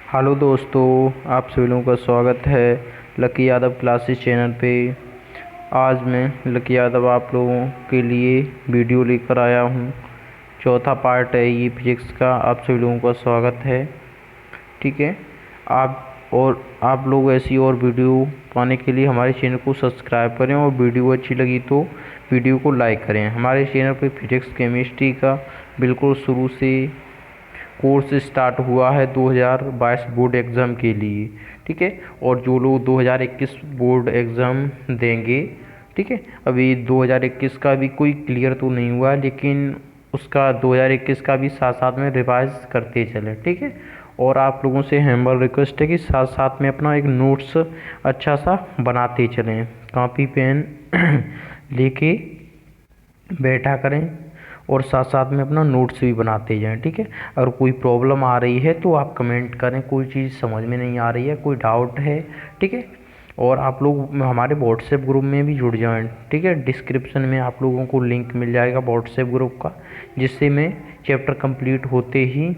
Hello दोस्तों, आप सभी लोगों का स्वागत है लकी यादव क्लासेस चैनल पे। आज मैं लकी यादव आप लोगों के लिए वीडियो लेकर आया हूँ। चौथा पार्ट है ये फिजिक्स का। आप सभी लोगों का स्वागत है। ठीक है। आप लोग ऐसी और वीडियो पाने के लिए हमारे चैनल को सब्सक्राइब करें और वीडियो अच्छी लगी तो वीडियो को लाइक करें। हमारे चैनल पे फिजिक्स केमिस्ट्री का बिल्कुल शुरू से कोर्स स्टार्ट हुआ है 2022 बोर्ड एग्ज़ाम के लिए। ठीक है। और जो लोग 2021 बोर्ड एग्ज़ाम देंगे, ठीक है, अभी 2021 का भी कोई क्लियर तो नहीं हुआ है, लेकिन उसका 2021 का भी साथ साथ में रिवाइज करते चले। ठीक है। और आप लोगों से हम्बल रिक्वेस्ट है कि साथ साथ में अपना एक नोट्स अच्छा सा बनाते चलें, कॉपी पेन लेके बैठा करें और साथ साथ में अपना नोट्स भी बनाते जाएं। ठीक है। अगर कोई प्रॉब्लम आ रही है तो आप कमेंट करें, कोई चीज़ समझ में नहीं आ रही है, कोई डाउट है। ठीक है। और आप लोग हमारे व्हाट्सएप ग्रुप में भी जुड़ जाएं। ठीक है। डिस्क्रिप्शन में आप लोगों को लिंक मिल जाएगा व्हाट्सएप ग्रुप का, जिससे मैं चैप्टर कंप्लीट होते ही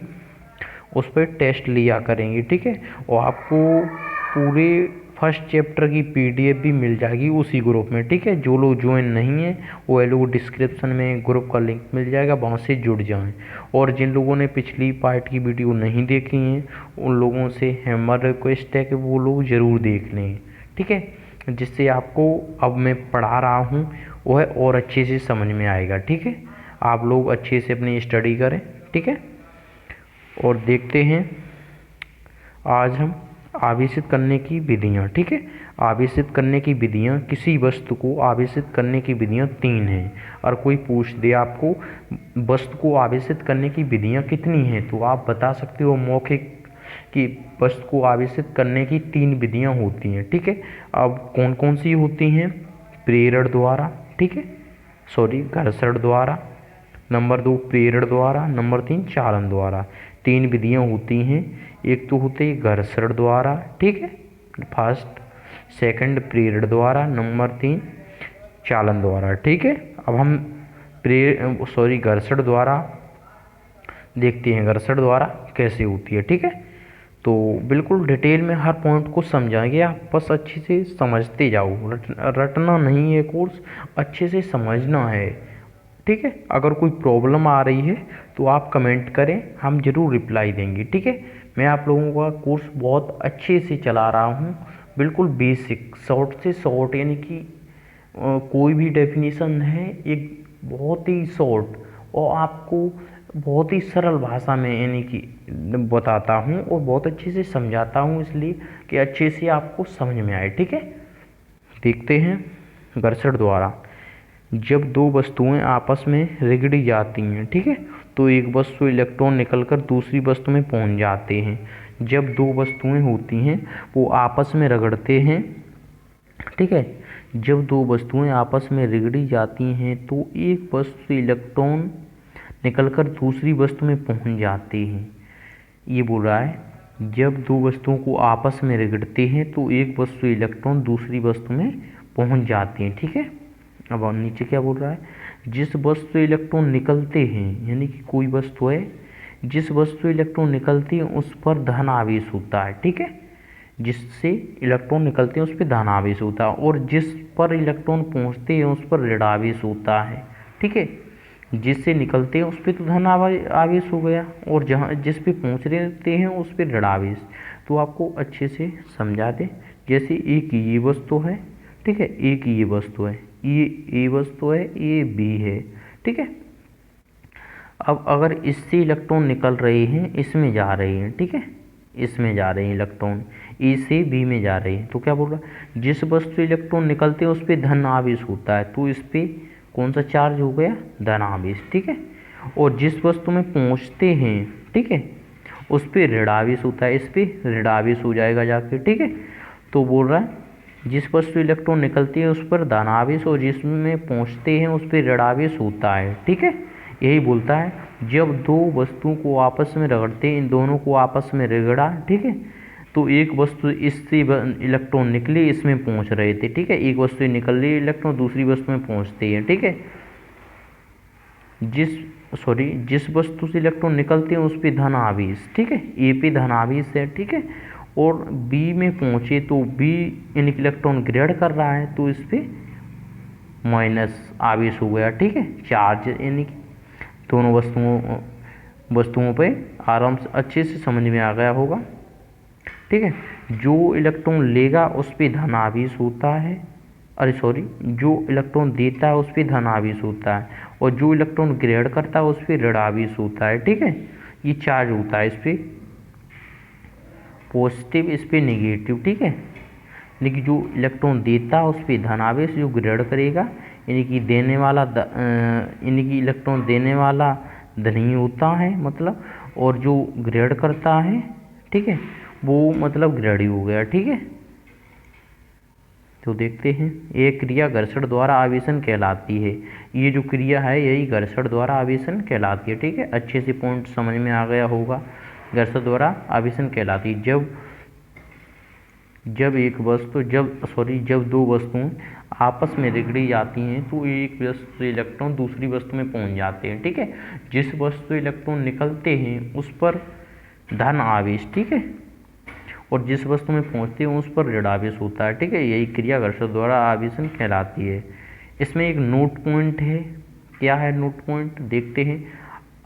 उस पर टेस्ट लिया करेंगे। ठीक है। और आपको पूरे फर्स्ट चैप्टर की पीडीएफ भी मिल जाएगी उसी ग्रुप में। ठीक है। जो लोग ज्वाइन नहीं है वो लोग डिस्क्रिप्शन में ग्रुप का लिंक मिल जाएगा, वहाँ से जुड़ जाएं। और जिन लोगों ने पिछली पार्ट की वीडियो नहीं देखी हैं उन लोगों से हमारा रिक्वेस्ट है कि वो लोग ज़रूर देख लें। ठीक है। जिससे आपको अब मैं पढ़ा रहा हूँ वह और अच्छे से समझ में आएगा। ठीक है। आप लोग अच्छे से अपनी स्टडी करें। ठीक है। और देखते हैं आज हम आवेशित करने की विधियाँ। ठीक है। आवेशित करने की विधियाँ, किसी वस्तु को आवेशित करने की विधियाँ 3 हैं। और कोई पूछ दे आपको वस्तु को आवेशित करने की विधियाँ कितनी हैं, तो आप बता सकते हो मौखिक कि वस्तु को आवेशित करने की 3 विधियाँ होती हैं। ठीक है। अब कौन कौन सी होती हैं? प्रेरण द्वारा, ठीक है, घर्षण द्वारा, नंबर 2 प्रेरण द्वारा, नंबर 3 चालन द्वारा। 3 विधियाँ होती हैं। एक तो होते घर्षण द्वारा, ठीक है, फर्स्ट, सेकंड प्रेरण द्वारा, नंबर 3 चालन द्वारा। ठीक है। अब हम घर्षण द्वारा देखते हैं, घर्षण द्वारा कैसे होती है। ठीक है। तो बिल्कुल डिटेल में हर पॉइंट को समझाएंगे, आप बस अच्छे से समझते जाओ। रटना नहीं है कोर्स, अच्छे से समझना है। ठीक है। अगर कोई प्रॉब्लम आ रही है तो आप कमेंट करें, हम ज़रूर रिप्लाई देंगे। ठीक है। मैं आप लोगों का कोर्स बहुत अच्छे से चला रहा हूँ, बिल्कुल बेसिक, शॉर्ट से शॉर्ट, यानी कि कोई भी डेफिनेशन है एक बहुत ही शॉर्ट और आपको बहुत ही सरल भाषा में यानी कि बताता हूँ और बहुत अच्छे से समझाता हूँ, इसलिए कि अच्छे से आपको समझ में आए। ठीक है। देखते हैं घर्षण द्वारा। जब दो वस्तुएं आपस में रगड़ी जाती हैं, ठीक है, तो एक वस्तु इलेक्ट्रॉन निकलकर दूसरी वस्तु में पहुंच जाते हैं। जब दो वस्तुएं होती हैं वो आपस में रगड़ते हैं, ठीक है, जब दो वस्तुएं आपस में रगड़ी जाती हैं तो एक वस्तु से इलेक्ट्रॉन निकलकर दूसरी वस्तु में पहुंच जाते हैं। ये बोल रहा है जब दो वस्तुओं को आपस में रगड़ते हैं तो एक वस्तु इलेक्ट्रॉन दूसरी वस्तु में पहुंच जाती हैं। ठीक है। अब नीचे क्या बोल रहा है? जिस वस्तु से इलेक्ट्रॉन निकलते हैं, यानी कि कोई वस्तु है, जिस वस्तु से इलेक्ट्रॉन निकलती है उस पर धन आवेश होता है। ठीक है। जिससे इलेक्ट्रॉन निकलते हैं उस पर धन आवेश होता है, और जिस पर इलेक्ट्रॉन पहुंचते हैं उस पर ऋण आवेश होता है। ठीक है। जिससे निकलते हैं उस पर तो धन आवेश हो गया, और जहाँ जिस पे पहुँच रहते हैं उस पर ऋण आवेश। तो आपको अच्छे से समझा दे, जैसे एक ये वस्तु है, ठीक है, एक ये वस्तु है, ये ए वस्तु है, ये बी है। ठीक है। अब अगर इससे इलेक्ट्रॉन निकल रहे हैं, इसमें जा रहे हैं, ठीक है, इसमें जा रहे हैं इलेक्ट्रॉन, ए से बी में जा रहे हैं, तो क्या बोल रहा है? जिस वस्तु से इलेक्ट्रॉन निकलते हैं उस पर धन आवेश होता है, तो इस पर कौन सा चार्ज हो गया? धन आवेश। ठीक है। और जिस वस्तु में पहुंचते हैं, ठीक है, उस पर ऋण आवेश होता है, इस पर ऋण आवेश हो जाएगा जाके। ठीक है। तो बोल रहा है जिस वस्तु इलेक्ट्रॉन निकलती है उस पर धन आवेश और जिसमें पहुंचते हैं उस पर ऋण आवेश होता है। ठीक है। यही बोलता है जब दो वस्तुओं को आपस में रगड़ते हैं, इन दोनों को आपस में रगड़ा, ठीक है, तो एक वस्तु इससे इलेक्ट्रॉन निकले, इसमें पहुंच रहे थे। ठीक है। एक वस्तु निकल रही है इलेक्ट्रॉन दूसरी वस्तु में पहुंचते हैं। ठीक है। जिस सॉरी जिस वस्तु से इलेक्ट्रॉन निकलते हैं उस पे धन आवेश, ठीक है, ए पे धन आवेश है, ठीक है, और बी में पहुंचे तो बी यानी कि इलेक्ट्रॉन ग्रेड कर रहा है तो इस पे माइनस आवेश हो गया, ठीक है, चार्ज, यानी कि दोनों वस्तुओं पे आराम से अच्छे से समझ में आ गया होगा, ठीक है। जो इलेक्ट्रॉन लेगा उस पे धन आवेश होता है, अरे सॉरी, जो इलेक्ट्रॉन देता है उस पे धन आवेश होता है, और जो इलेक्ट्रॉन ग्रेड करता है उस पे ऋण आवेश होता है, ठीक है। ये चार्ज होता है, इस पे पॉजिटिव, इस पे नेगेटिव, ठीक है। यानी कि जो इलेक्ट्रॉन देता है उस पे धन आवेश, जो ग्रेड करेगा यानी कि देने वाला यानी कि इलेक्ट्रॉन देने वाला धनी होता है मतलब, और जो ग्रेड करता है, ठीक है, वो मतलब ग्रेडी हो गया, ठीक है। तो देखते हैं, ये क्रिया घर्षण द्वारा आवेशन कहलाती है। ये जो क्रिया है यही घर्षण द्वारा आवेशन कहलाती है, ठीक है। अच्छे से पॉइंट समझ में आ गया होगा, घर्षण द्वारा आवेशन कहलाती है जब दो वस्तुएं आपस में रगड़ी जाती हैं तो एक वस्तु से इलेक्ट्रॉन दूसरी वस्तु में पहुंच जाते हैं, ठीक है। जिस वस्तु इलेक्ट्रॉन निकलते हैं उस पर धन आवेश, ठीक है, और जिस वस्तु में पहुंचते हैं उस पर ऋण आवेश होता है, ठीक है। यही क्रिया घर्षण द्वारा आवेशन कहलाती है। इसमें एक नोट पॉइंट है, क्या है नोट पॉइंट, देखते हैं।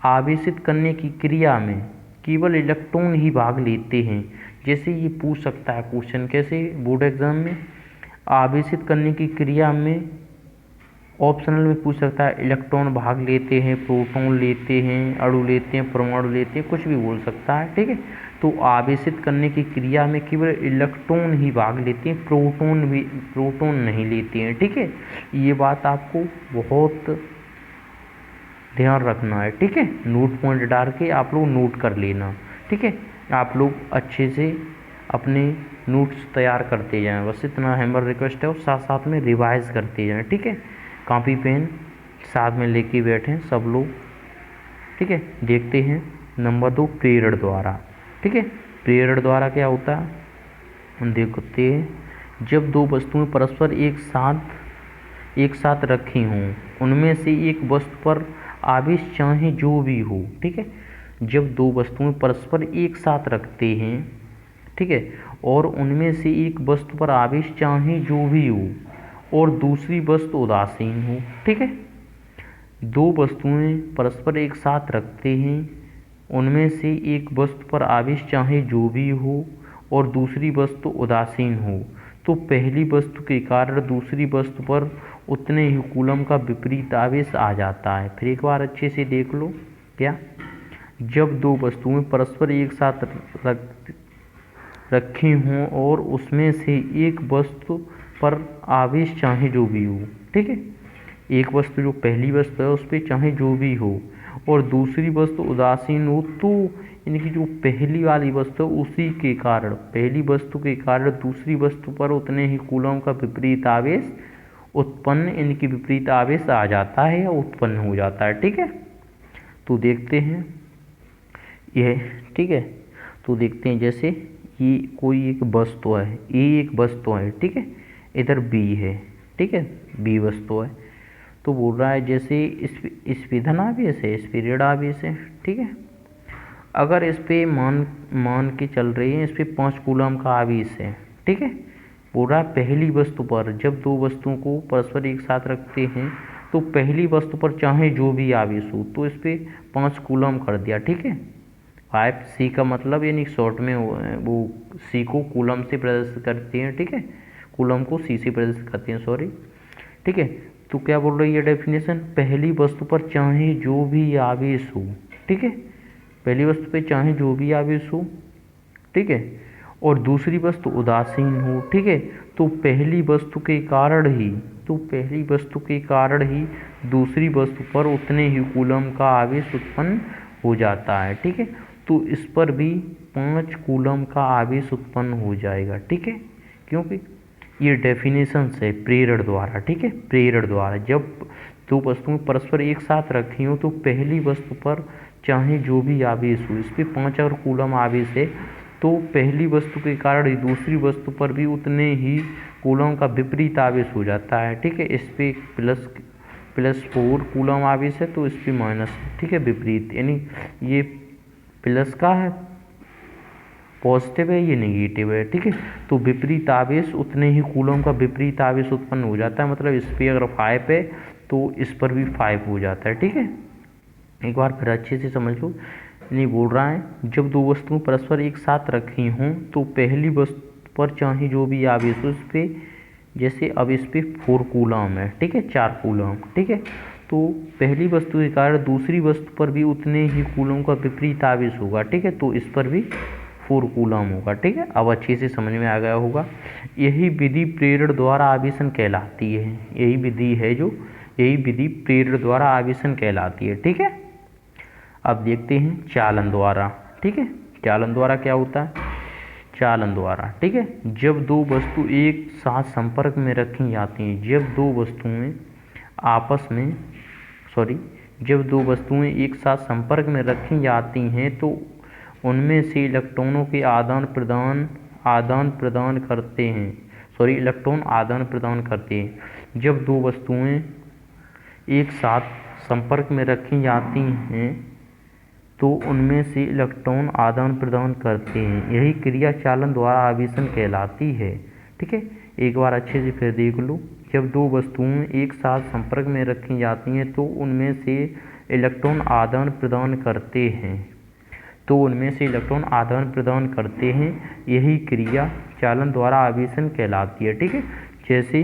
आवेशित करने की क्रिया में केवल इलेक्ट्रॉन ही भाग लेते हैं। जैसे ये पूछ सकता है क्वेश्चन, कैसे बोर्ड एग्जाम में, आवेशित करने की क्रिया में ऑप्शनल में पूछ सकता है, इलेक्ट्रॉन भाग लेते हैं, प्रोटॉन लेते हैं, अणु लेते हैं, परमाणु लेते हैं, कुछ भी बोल सकता है, ठीक है। तो आवेशित करने की क्रिया में केवल इलेक्ट्रॉन ही भाग लेते हैं, प्रोटॉन नहीं लेते हैं, ठीक है। ये बात आपको बहुत ध्यान रखना है, ठीक है। नोट पॉइंट डाल के आप लोग नोट कर लेना, ठीक है। आप लोग अच्छे से अपने नोट्स तैयार करते जाएं, बस इतना हैमर रिक्वेस्ट है, और साथ साथ में रिवाइज करते जाएं, ठीक है। कॉपी पेन साथ में लेके बैठें सब लोग, ठीक है। देखते हैं नंबर 2, प्रेरण द्वारा, ठीक है। प्रेरण द्वारा क्या होता है देखते हैं। जब दो वस्तुएं परस्पर एक साथ रखी हों, उनमें से एक वस्तु पर आवेश चाहे जो भी हो, ठीक है। जब दो वस्तुएं परस्पर एक साथ रखते हैं, ठीक है, और उनमें से एक वस्तु पर आवेश चाहे जो भी हो और दूसरी वस्तु उदासीन हो, ठीक है। दो वस्तुएं परस्पर एक साथ रखते हैं, उनमें से एक वस्तु पर आवेश चाहे जो भी हो और दूसरी वस्तु उदासीन हो, तो पहली वस्तु के कारण दूसरी वस्तु पर उतने ही कूलम का विपरीत आवेश आ जाता है। फिर एक बार अच्छे से देख लो, क्या, जब दो वस्तुएं परस्पर एक साथ रखी हों और उसमें से एक वस्तु पर आवेश चाहे जो भी हो, ठीक है, एक वस्तु जो पहली वस्तु है उस पर चाहे जो भी हो और दूसरी वस्तु उदासीन हो, तो यानी कि जो पहली वाली वस्तु है उसी के कारण, पहली वस्तु के कारण दूसरी वस्तु पर उतने ही कूलम का विपरीत आवेश उत्पन्न, यानी कि विपरीत आवेश आ जाता है या उत्पन्न हो जाता है, ठीक है। तो देखते हैं यह, ठीक है। तो देखते हैं, जैसे ये कोई एक वस्तु है, ये एक वस्तु है, ठीक है, इधर बी है, ठीक है, बी वस्तु है। तो बोल रहा है जैसे इस पे धन आवेश है, इस पे ऋण आवेश है, ठीक है। अगर इस पे मान के चल रही है, इस पे 5 कूलम का आवेश है, ठीक है। बोल रहा है पहली वस्तु पर जब दो वस्तुओं को परस्पर एक साथ रखते हैं तो पहली वस्तु पर चाहे जो भी आवेश हो, तो इस पे 5 कूलम कर दिया, ठीक है। 5C का मतलब यानी शॉर्ट में वो C को कूलम से प्रदर्शित करते हैं, ठीक है, कूलम को C से प्रदर्शित करते हैं, सॉरी, ठीक है। तो क्या बोल रही है डेफिनेशन, पहली वस्तु पर चाहे जो भी आवेश हो, ठीक है, पहली वस्तु पर चाहे जो भी आवेश हो, ठीक है, और दूसरी वस्तु उदासीन हो, ठीक है, तो पहली वस्तु के कारण ही दूसरी वस्तु पर उतने ही कूलम का आवेश उत्पन्न हो जाता है, ठीक है। तो इस पर भी 5 कूलम का आवेश उत्पन्न हो जाएगा, ठीक है, क्योंकि ये डेफिनेशन है प्रेरण द्वारा, ठीक है। प्रेरण द्वारा जब दो वस्तुएं परस्पर एक साथ रखी हो तो पहली वस्तु पर चाहे जो भी आवेश हो, इस पर 5 और कूलम आवेश है, तो पहली वस्तु के कारण दूसरी वस्तु पर भी उतने ही कूलम का विपरीत आवेश हो जाता है, ठीक है। इस पे +4 कूलम आवेश है तो इस पे माइनस, ठीक है, विपरीत, यानी ये प्लस का है, पॉजिटिव है, ये नेगेटिव है, ठीक है। तो विपरीत आवेश उतने ही कूलम का विपरीत आवेश उत्पन्न हो जाता है, मतलब इस पर अगर 5 है तो इस पर भी 5 हो जाता है, ठीक है। एक बार फिर अच्छे से समझ लो, नहीं बोल रहा है जब दो वस्तुएं परस्पर एक साथ रखी हों तो पहली वस्तु पर चाहे जो भी आवेश हो, इस पे जैसे अब इस पे 4 कूलम है, ठीक है, 4 कूलम, ठीक है। तो पहली वस्तु के कारण दूसरी वस्तु पर भी उतने ही कूलम का विपरीत आवेश होगा, ठीक है, तो इस पर भी 4 कूलम होगा, ठीक है। अब अच्छे से समझ में आ गया होगा। यही विधि प्रेरण द्वारा आवेशन कहलाती है, यही विधि है जो, यही विधि प्रेरण द्वारा आवेशन कहलाती है, ठीक है। अब देखते हैं चालन द्वारा, ठीक है। चालन द्वारा क्या होता है? चालन द्वारा, ठीक है, जब दो वस्तु एक साथ संपर्क में रखी जाती हैं, जब दो वस्तुएं आपस में, जब दो वस्तुएं एक साथ संपर्क में रखी जाती हैं तो उनमें से इलेक्ट्रॉनों के आदान प्रदान करते हैं, इलेक्ट्रॉन आदान प्रदान करते हैं। जब दो वस्तुएं एक साथ संपर्क में रखी जाती हैं तो उनमें से इलेक्ट्रॉन आदान प्रदान करते हैं, यही क्रिया चालन द्वारा आवेशन कहलाती है, ठीक है। एक बार अच्छे से फिर देख लो, जब दो वस्तुएं एक साथ संपर्क में रखी जाती हैं तो उनमें से इलेक्ट्रॉन आदान प्रदान करते हैं, तो उनमें से इलेक्ट्रॉन आदान प्रदान करते हैं, यही क्रिया चालन द्वारा आवेशन कहलाती है, ठीक है। जैसे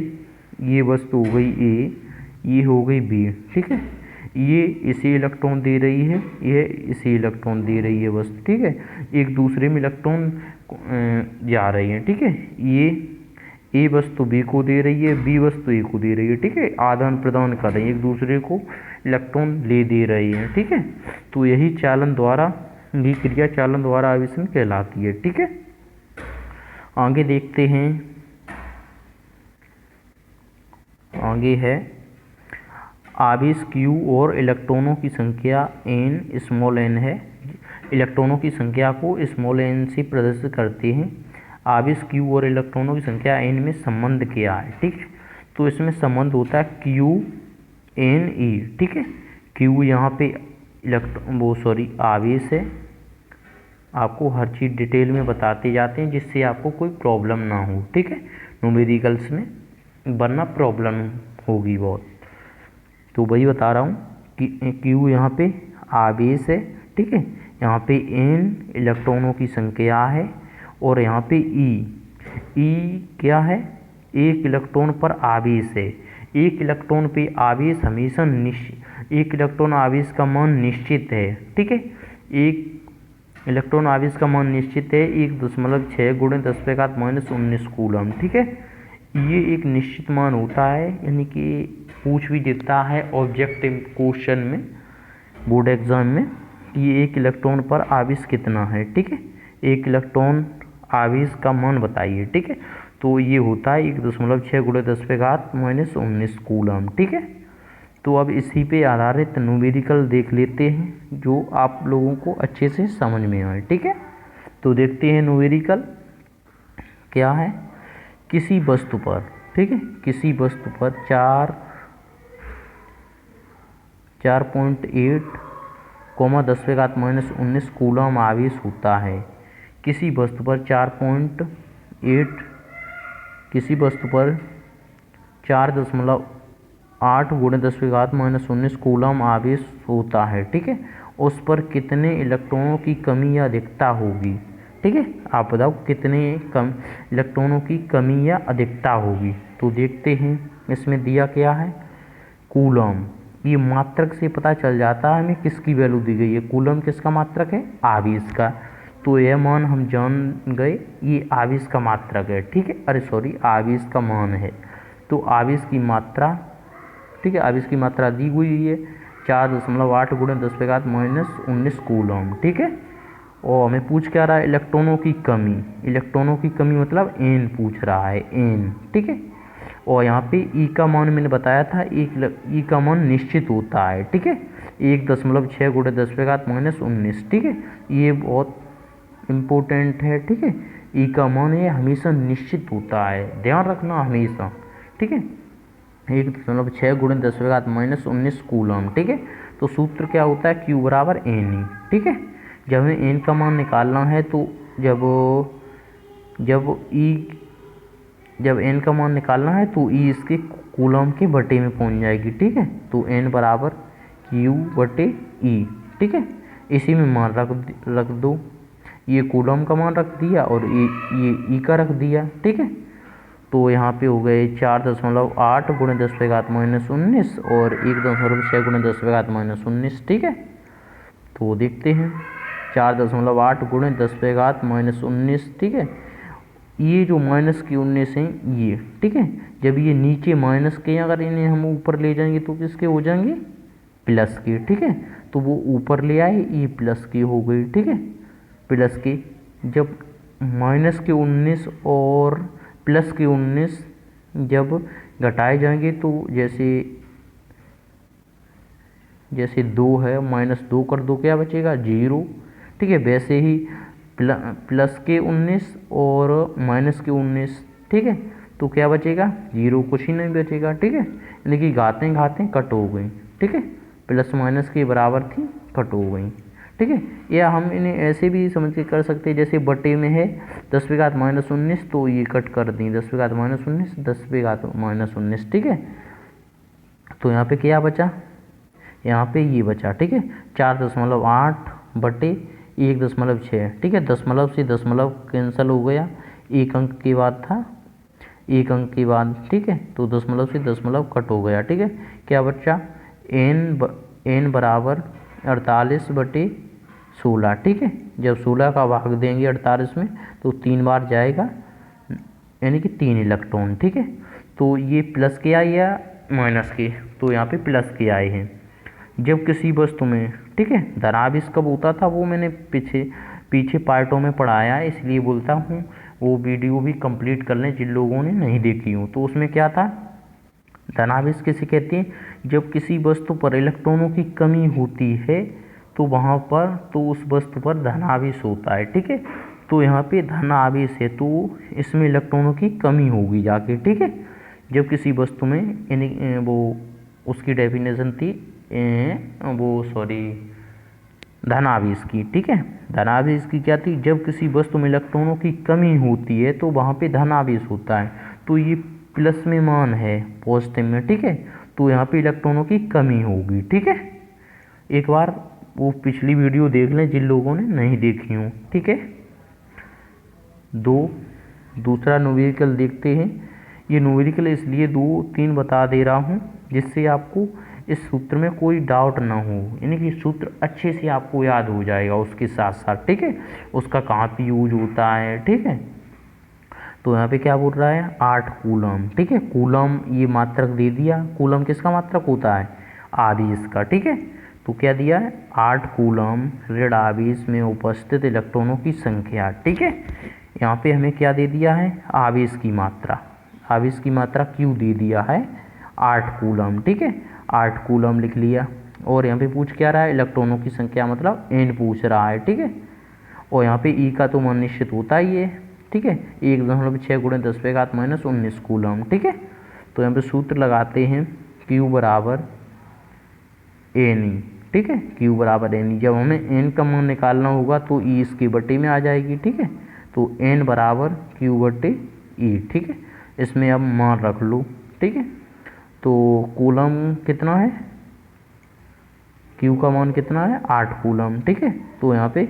ये वस्तु हो गई ए, ये हो गई बी, ठीक है, ये इसे इलेक्ट्रॉन दे रही है, ये इसे इलेक्ट्रॉन दे रही है वस्तु, ठीक है, एक दूसरे में इलेक्ट्रॉन जा रही है, ठीक है। ये ए वस्तु बी को दे रही है, बी वस्तु ए को दे रही है, ठीक है, आदान प्रदान कर रही है, एक दूसरे को इलेक्ट्रॉन ले दे रही है, ठीक है। तो यही चालन द्वारा, ये क्रिया चालन द्वारा आवेशन कहलाती है, ठीक है। आगे देखते हैं, आगे है आवेश Q और इलेक्ट्रॉनों की संख्या n, स्मॉल n है, इलेक्ट्रॉनों की संख्या को स्मॉल n से प्रदर्शित करते हैं। आवेश Q और इलेक्ट्रॉनों की संख्या n में संबंध क्या है, ठीक है। तो इसमें संबंध होता है Q N E, ठीक है। Q यहाँ पे आवेश है, आपको हर चीज़ डिटेल में बताते जाते हैं जिससे आपको कोई प्रॉब्लम ना हो, ठीक है, न्यूमेरिकल्स में, वरना प्रॉब्लम होगी बहुत। तो वही बता रहा हूँ कि Q यहाँ पे आवेश है, ठीक है, यहाँ पे N इलेक्ट्रॉनों की संख्या है और यहाँ पे E क्या है? एक इलेक्ट्रॉन पर आवेश है। एक इलेक्ट्रॉन पे आवेश हमेशा एक इलेक्ट्रॉन आवेश का मान निश्चित है, ठीक है, एक इलेक्ट्रॉन आवेश का मान निश्चित है 1.6 × 10⁻⁻19 कूलम, ठीक है। ये एक निश्चित मान होता है, यानी कि पूछ भी देता है ऑब्जेक्टिव क्वेश्चन में, बोर्ड एग्जाम में, कि एक इलेक्ट्रॉन पर आवेश कितना है, ठीक है, एक इलेक्ट्रॉन आवेश का मान बताइए, ठीक है। तो ये होता है 1.6 × 10⁻⁻19 कूलम, ठीक है। तो अब इसी पे आधारित न्यूमेरिकल देख लेते हैं जो आप लोगों को अच्छे से समझ में आए, ठीक है। तो देखते हैं न्यूमेरिकल क्या है। किसी वस्तु पर, ठीक है, किसी वस्तु पर 4.8, 10⁻⁻19 कूलम आवेश होता है। किसी वस्तु पर 4.8, किसी वस्तु पर 4.8 × 10⁻⁻19 कूलम आवेश होता है, ठीक है। उस पर कितने इलेक्ट्रॉनों की कमी या अधिकता होगी, ठीक है, आप बताओ कितने इलेक्ट्रॉनों की कमी या अधिकता होगी। तो देखते हैं इसमें दिया क्या है, कूलम, ये मात्रक से पता चल जाता है हमें किसकी वैल्यू दी गई है। कूलम किसका मात्रक है? आवेश का। तो यह मान हम जान गए, ये आवेश का मात्रक है, ठीक है, आवेश का मान है। तो आवेश की मात्रा, ठीक है, आवेश की मात्रा दी हुई है 4.8 × 10⁻⁻19 कूलम, ठीक है। और हमें पूछ क्या रहा है? इलेक्ट्रॉनों की कमी, इलेक्ट्रॉनों की कमी मतलब n पूछ रहा है, n, ठीक है। और यहाँ पे E का मान मैंने बताया था, E का मान निश्चित होता है, ठीक है, 1.6 × 10⁻⁻19, ठीक है, ये बहुत इम्पोर्टेंट है, ठीक है। E का मान ये हमेशा निश्चित होता है, ध्यान रखना हमेशा, ठीक है। 1.6 गुणे 10⁻⁻19 कूलम, ठीक है। तो सूत्र क्या होता है, Q बराबर N, ठीक है। जब हमें N का मान निकालना है तो जब N का मान निकालना है तो E इसके कूलम के बटे में पहुंच जाएगी, ठीक है। तो N बराबर Q बटे E, ठीक है। इसी में मान रख दो, ये कूलम का मान रख दिया और ये E का रख दिया, ठीक है। तो यहाँ पे हो गए 4.8 गुणे 10⁻⁻19 और 1.6 गुणे 10⁻⁻19, ठीक है। तो देखते हैं 4.8 गुणे 10⁻⁻19, ठीक है। ये जो माइनस के 19 हैं ये, ठीक है। जब ये नीचे माइनस के अगर इन्हें हम ऊपर ले जाएंगे तो किसके हो जाएंगे, प्लस के, ठीक है। तो वो ऊपर ले आए, ये प्लस की हो गई, ठीक है। प्लस की जब माइनस के 19 और प्लस के 19 जब घटाए जाएंगे तो जैसे 2 है, -2 कर दो क्या बचेगा, 0, ठीक है। वैसे ही प्लस के 19 और माइनस के 19, ठीक है। तो क्या बचेगा, 0, कुछ ही नहीं बचेगा, ठीक है। यानी कि घातें कट हो गई, ठीक है। प्लस माइनस के बराबर थी, कट हो गई, ठीक है। या हम इन्हें ऐसे भी समझ के कर सकते हैं, जैसे बटे में है 10⁻⁻19 तो ये कट कर दी 10⁻⁻19 10⁻⁻19, ठीक है। तो यहाँ पे क्या बचा, यहाँ पे ये बचा, ठीक है। 4.8 बटे 1.6, ठीक है। दशमलव से दशमलव कैंसिल हो गया, एक अंक के बाद था, एक अंक के बाद, ठीक है। तो दशमलव से दशमलव कट हो गया, ठीक है। क्या बचा, n बराबर 48 बटे 16, ठीक है। जब 16 का भाग देंगे 48 में तो 3 बार जाएगा, यानी कि 3 इलेक्ट्रॉन, ठीक है। तो ये प्लस के आए या माइनस के, तो यहाँ पे प्लस के आए हैं। जब किसी वस्तु में, ठीक है, धनावेश कब होता था वो मैंने पीछे पार्टों में पढ़ाया है, इसलिए बोलता हूँ वो वीडियो भी कंप्लीट कर लें जिन लोगों ने नहीं देखी हो। तो उसमें क्या था, धनावेश किसे कहते हैं, जब किसी वस्तु पर इलेक्ट्रॉनों की कमी होती है तो वहाँ पर तो उस वस्तु पर धनावेश होता है, ठीक है। तो यहाँ पे धनावेश है तो इसमें इलेक्ट्रॉनों की कमी होगी जाके, ठीक है। जब किसी वस्तु में, यानी वो उसकी डेफिनेशन थी धनावेश की, ठीक है। धनावेश की क्या थी, जब किसी वस्तु में इलेक्ट्रॉनों की कमी होती है तो वहाँ पे धनावेश होता है। तो ये प्लस में मान है, पॉजिटिव में, ठीक है। तो यहाँ पे इलेक्ट्रॉनों की कमी होगी, ठीक है। एक बार वो पिछली वीडियो देख लें जिन लोगों ने नहीं देखी हो, ठीक है। दूसरा न्यूमेरिकल देखते हैं। ये न्यूमेरिकल इसलिए 2-3 बता दे रहा हूँ जिससे आपको इस सूत्र में कोई डाउट ना हो, यानी कि सूत्र अच्छे से आपको याद हो जाएगा उसके साथ साथ, ठीक है। उसका कहाँ पे यूज होता है, ठीक है। तो यहाँ पे क्या बोल रहा है, 8 कूलम, ठीक है। कूलम ये मात्रक दे दिया, कूलम किसका मात्रक होता है, आवेश का, ठीक है। तो क्या दिया है, 8 कूलम ऋण आवेश में उपस्थित इलेक्ट्रॉनों की संख्या, ठीक है। यहाँ पे हमें क्या दे दिया है, आवेश की मात्रा Q दे दिया है 8 कूलम, ठीक है। 8 कूलम लिख लिया। और यहाँ पे पूछ क्या रहा है, इलेक्ट्रॉनों की संख्या मतलब n पूछ रहा है, ठीक है। और यहाँ पे E का तो मान निश्चित होता ही है, ठीक है। 1.6 गुणे 10⁻⁻19 कूलम, ठीक है। तो यहाँ पे सूत्र लगाते हैं, Q बराबर N, ठीक है। Q बराबर N, जब हमें n का मान निकालना होगा तो E इसके बटे में आ जाएगी, ठीक है। तो n बराबर Q बटे E, ठीक है। इसमें अब मान रख लो, ठीक है। तो कूलम कितना है, Q का मान कितना है, 8 कूलम, ठीक है। तो यहाँ पे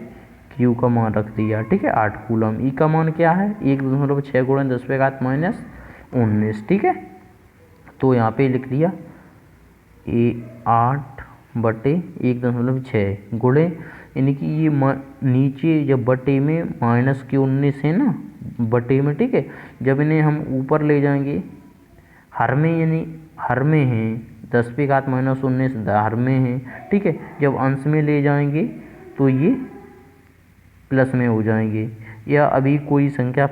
Q का मान रख दिया, ठीक है, 8 कूलम। E का मान क्या है, 1.6 गुणे 10⁻⁻19, ठीक है। तो यहाँ पे लिख दिया 8 बटे 1.6 गुणे, यानी कि ये नीचे जब बटे में माइनस के 19 है ना, बटे में, ठीक है। जब इन्हें हम ऊपर ले जाएंगे हर में, यानी हर में है 10⁻⁻19 हर में है, ठीक है। जब अंश में ले जाएंगे तो ये प्लस में हो जाएंगे। या अभी कोई संख्या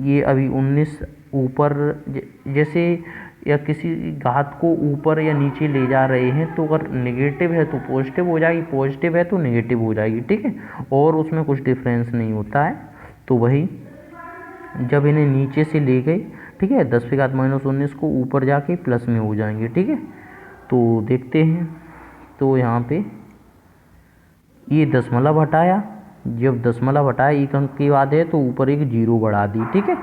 ये अभी 19 ऊपर जैसे, या किसी घात को ऊपर या नीचे ले जा रहे हैं तो अगर नेगेटिव है तो पॉजिटिव हो जाएगी, पॉजिटिव है तो नेगेटिव हो जाएगी, ठीक है। और उसमें कुछ डिफरेंस नहीं होता है। तो वही जब इन्हें नीचे से ले गए, ठीक है। 10⁻−19 को ऊपर जाके प्लस में हो जाएंगे, ठीक है। तो देखते हैं, तो यहाँ पे ये दशमलव हटाया, जब दशमलव हटाया एक अंक की बात है तो ऊपर एक जीरो बढ़ा दी, ठीक है।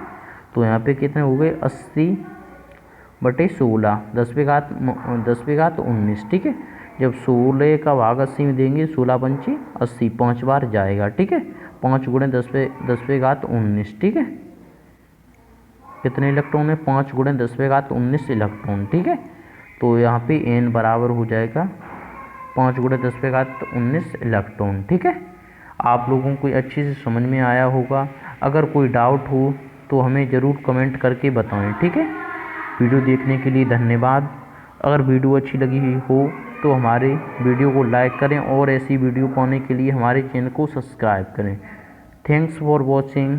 तो यहाँ पे कितने हो गए 80/16, 10⁻19, ठीक है। जब 16 का भाग 80 में देंगे 16×5 = 80, 5 बार जाएगा, ठीक है। 5 × 10⁻19, ठीक है। कितने इलेक्ट्रॉन है 5 × 10⁻19 इलेक्ट्रॉन, ठीक है। तो यहाँ पे n बराबर हो जाएगा 5 × 10⁻19 इलेक्ट्रॉन, ठीक है। आप लोगों को अच्छे से समझ में आया होगा। अगर कोई डाउट हो तो हमें ज़रूर कमेंट करके बताएं, ठीक है। वीडियो देखने के लिए धन्यवाद। अगर वीडियो अच्छी लगी हो तो हमारे वीडियो को लाइक करें और ऐसी वीडियो पाने के लिए हमारे चैनल को सब्सक्राइब करें। Thanks for watching.